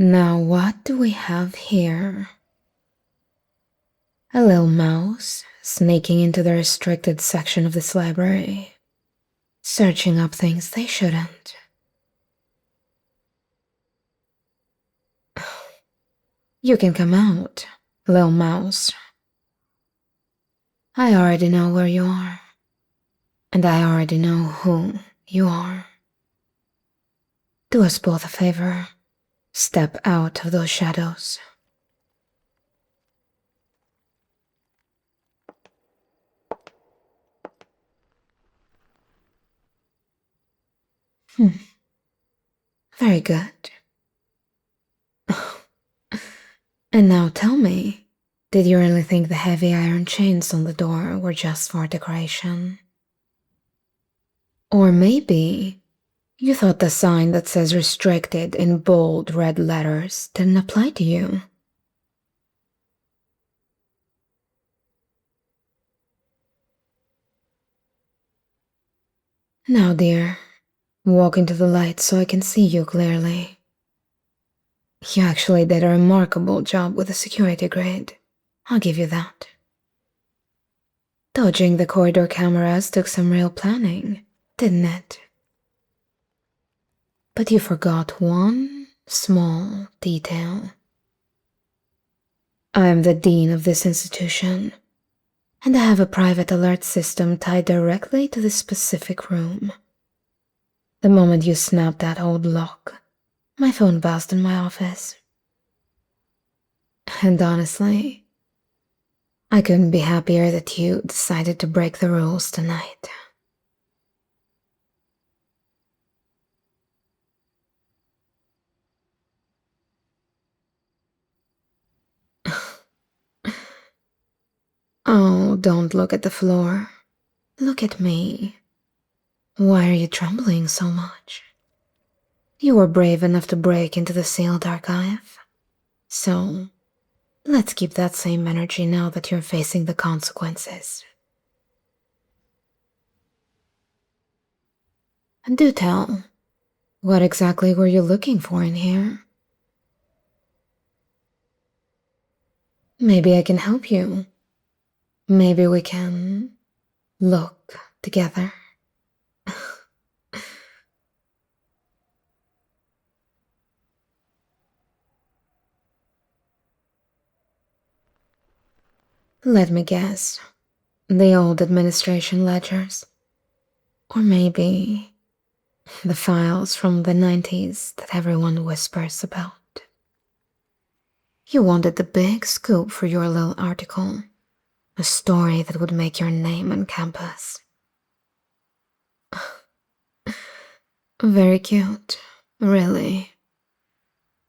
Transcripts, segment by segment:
Now what do we have here? A little mouse sneaking into the restricted section of this library, searching up things they shouldn't. You can come out, little mouse. I already know where you are, and I already know who you are. Do us both a favor. Step out of those shadows. Very good. And now tell me, did you really think the heavy iron chains on the door were just for decoration? Or maybe you thought the sign that says restricted in bold red letters didn't apply to you? Now, dear, walk into the light so I can see you clearly. You actually did a remarkable job with the security grid. I'll give you that. Dodging the corridor cameras took some real planning, didn't it? But you forgot one small detail. I am the dean of this institution, and I have a private alert system tied directly to this specific room. The moment you snapped that old lock, my phone buzzed in my office. And honestly, I couldn't be happier that you decided to break the rules tonight. Oh, don't look at the floor. Look at me. Why are you trembling so much? You were brave enough to break into the sealed archive. So, let's keep that same energy now that you're facing the consequences. And do tell, what exactly were you looking for in here? Maybe I can help you. Maybe we can look together. Let me guess. The old administration ledgers. Or maybe the files from the 90s that everyone whispers about. You wanted the big scoop for your little article. A story that would make your name on campus. Very cute, really.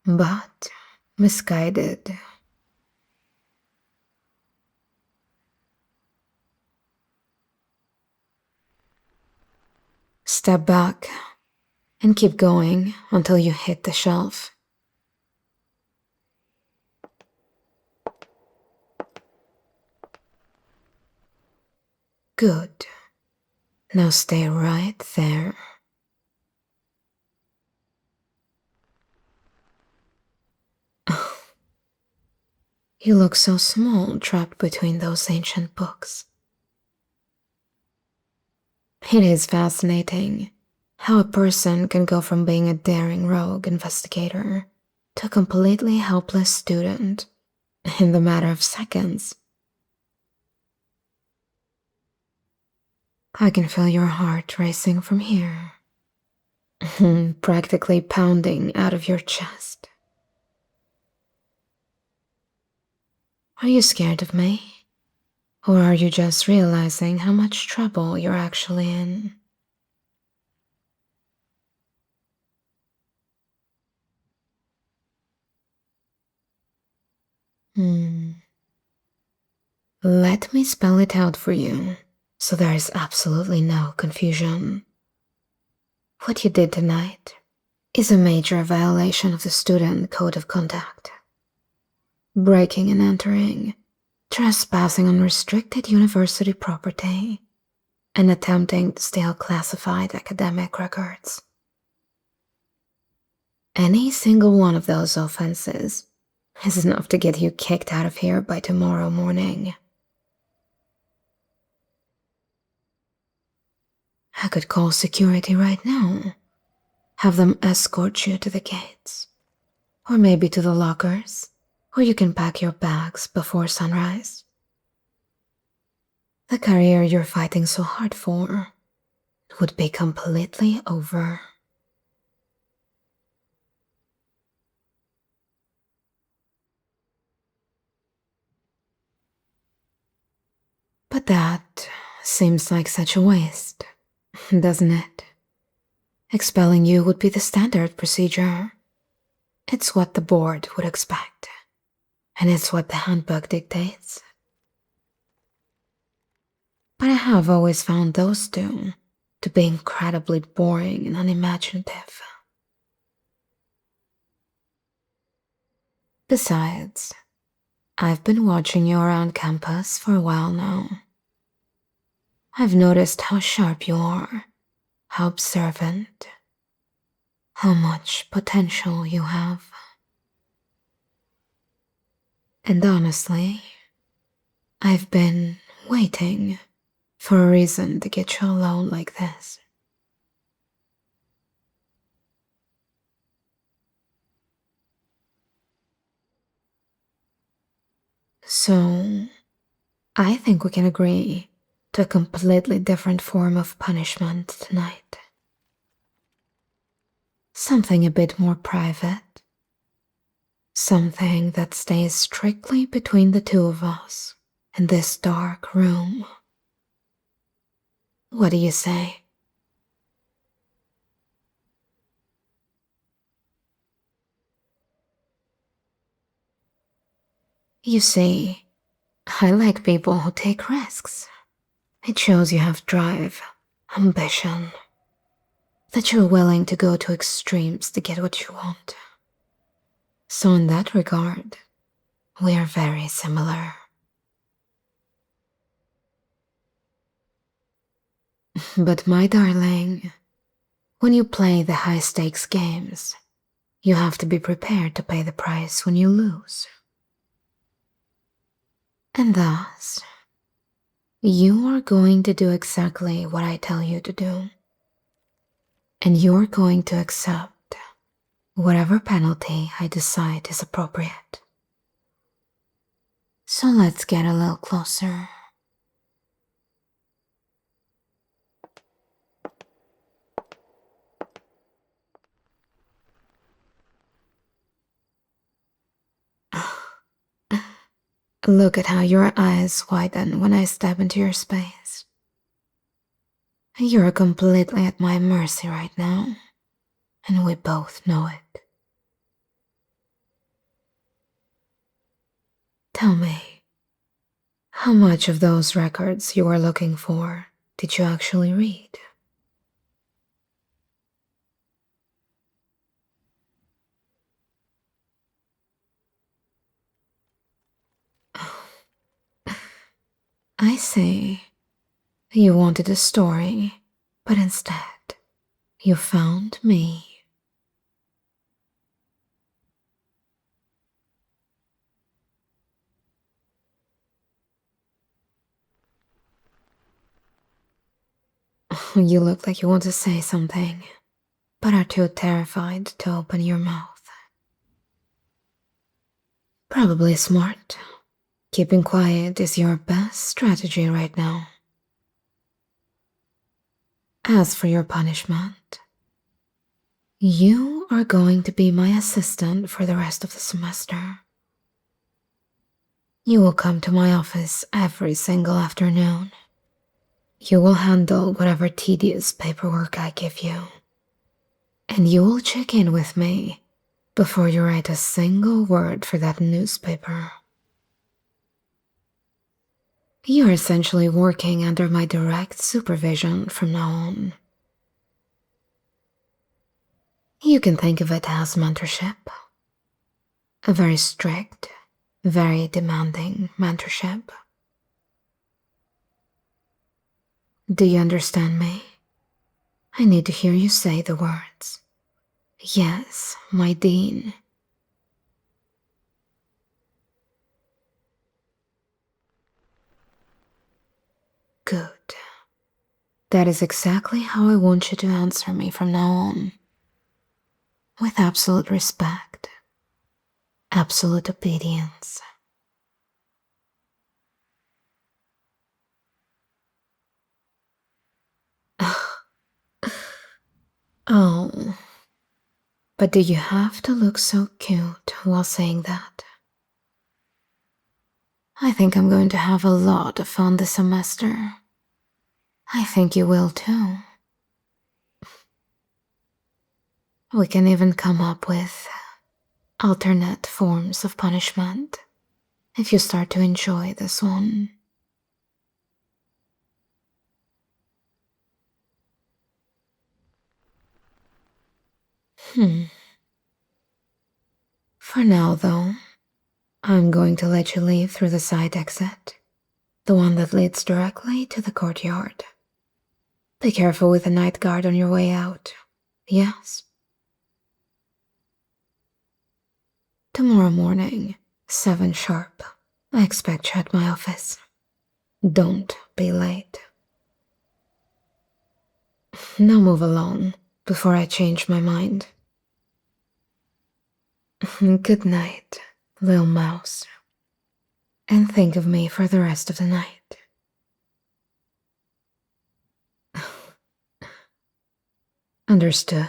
But misguided. Step back and keep going until you hit the shelf. Good. Now stay right there. You look so small trapped between those ancient books. It is fascinating how a person can go from being a daring rogue investigator to a completely helpless student in the matter of seconds. I can feel your heart racing from here, practically pounding out of your chest. Are you scared of me? Or are you just realizing how much trouble you're actually in? Let me spell it out for you, so there is absolutely no confusion. What you did tonight is a major violation of the student code of conduct. Breaking and entering, trespassing on restricted university property, and attempting to steal classified academic records. Any single one of those offenses is enough to get you kicked out of here by tomorrow morning. I could call security right now. Have them escort you to the gates. Or maybe to the lockers, where you can pack your bags before sunrise. The career you're fighting so hard for would be completely over. But that seems like such a waste, doesn't it? Expelling you would be the standard procedure. It's what the board would expect, and it's what the handbook dictates. But I have always found those two to be incredibly boring and unimaginative. Besides, I've been watching you around campus for a while now. I've noticed how sharp you are, how observant, how much potential you have. And honestly, I've been waiting for a reason to get you alone like this. So, I think we can agree to a completely different form of punishment tonight. Something a bit more private. Something that stays strictly between the two of us in this dark room. What do you say? You see, I like people who take risks. It shows you have drive, ambition, that you're willing to go to extremes to get what you want. So in that regard, we are very similar. But my darling, when you play the high-stakes games, you have to be prepared to pay the price when you lose. And thus, you are going to do exactly what I tell you to do. And you're going to accept whatever penalty I decide is appropriate. So let's get a little closer. Look at how your eyes widen when I step into your space. You're completely at my mercy right now, and we both know it. Tell me, how much of those records you were looking for did you actually read? I see. You wanted a story, but instead, you found me. You look like you want to say something, but are too terrified to open your mouth. Probably smart. Keeping quiet is your best strategy right now. As for your punishment, you are going to be my assistant for the rest of the semester. You will come to my office every single afternoon. You will handle whatever tedious paperwork I give you. And you will check in with me before you write a single word for that newspaper. You're essentially working under my direct supervision from now on. You can think of it as mentorship. A very strict, very demanding mentorship. Do you understand me? I need to hear you say the words. Yes, my dean. Good. That is exactly how I want you to answer me from now on. With absolute respect, absolute obedience. Oh, but do you have to look so cute while saying that? I think I'm going to have a lot of fun this semester. I think you will too. We can even come up with alternate forms of punishment if you start to enjoy this one. For now, though, I'm going to let you leave through the side exit, the one that leads directly to the courtyard. Be careful with the night guard on your way out, yes? Tomorrow morning, 7 sharp, I expect you at my office. Don't be late. Now move along before I change my mind. Good night, little mouse. And think of me for the rest of the night. Understood.